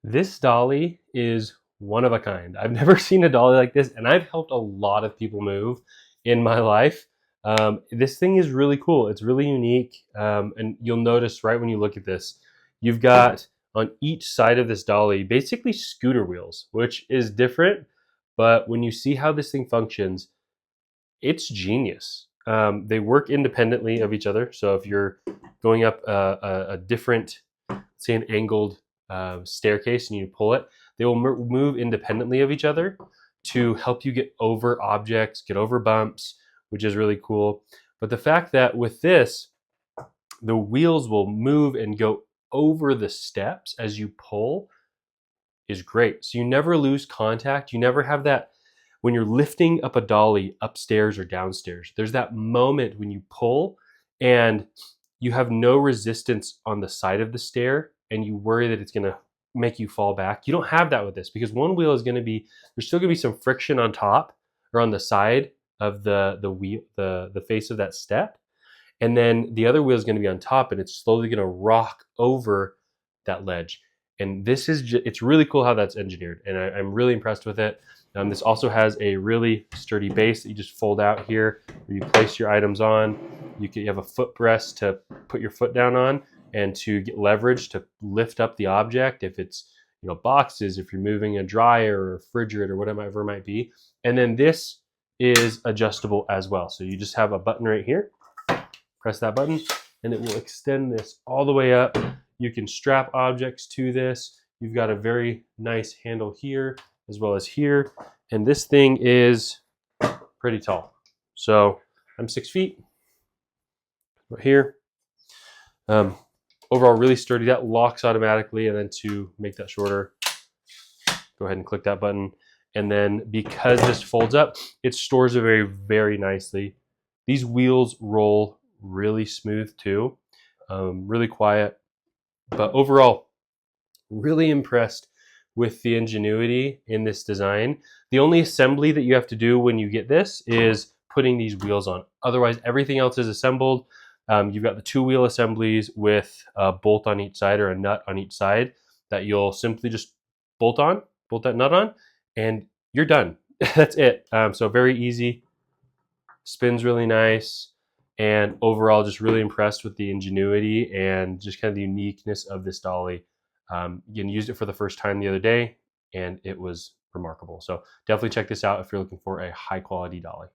This dolly is one of a kind. I've never seen a dolly like this, and I've helped a lot of people move in my life. This thing is really cool. It's really unique, and you'll notice right when you look at this, you've got on each side of this dolly basically scooter wheels, which is different, but when you see how this thing functions, it's genius. They work independently of each other. So if you're going up a different, say an angled staircase and you pull it, they will move independently of each other to help you get over objects, get over bumps, which is really cool. But the fact that with this, the wheels will move and go over the steps as you pull is great. So you never lose contact. You never have that when you're lifting up a dolly upstairs or downstairs. There's that moment when you pull and you have no resistance on the side of the stair and you worry that it's going to make you fall back. You don't have that with this because one wheel is going to be, there's still going to be some friction on top or on the side of the wheel, the face of that step. And then the other wheel is going to be on top and it's slowly going to rock over that ledge. And this is it's really cool how that's engineered, and I'm really impressed with it. This also has a really sturdy base that you just fold out here, where you place your items on. You have a footrest to put your foot down on, and to get leverage to lift up the object if it's boxes, if you're moving a dryer or a refrigerator, whatever it might be. And then this is adjustable as well. So you just have a button right here. Press that button, and it will extend this all the way up. You can strap objects to this. You've got a very nice handle here as well as here. And this thing is pretty tall. So I'm 6 feet right here. Overall, really sturdy. That locks automatically. And then to make that shorter, go ahead and click that button. And then because this folds up, it stores it very, very nicely. These wheels roll really smooth too, really quiet. But overall, really impressed with the ingenuity in this design. The only assembly that you have to do when you get this is putting these wheels on. Otherwise, everything else is assembled. You've got the 2-wheel assemblies with a bolt on each side or a nut on each side that you'll simply just bolt that nut on, and you're done. That's it. So very easy, spins really nice. And overall, just really impressed with the ingenuity and just kind of the uniqueness of this dolly. Again, used it for the first time the other day, and it was remarkable. So definitely check this out if you're looking for a high quality dolly.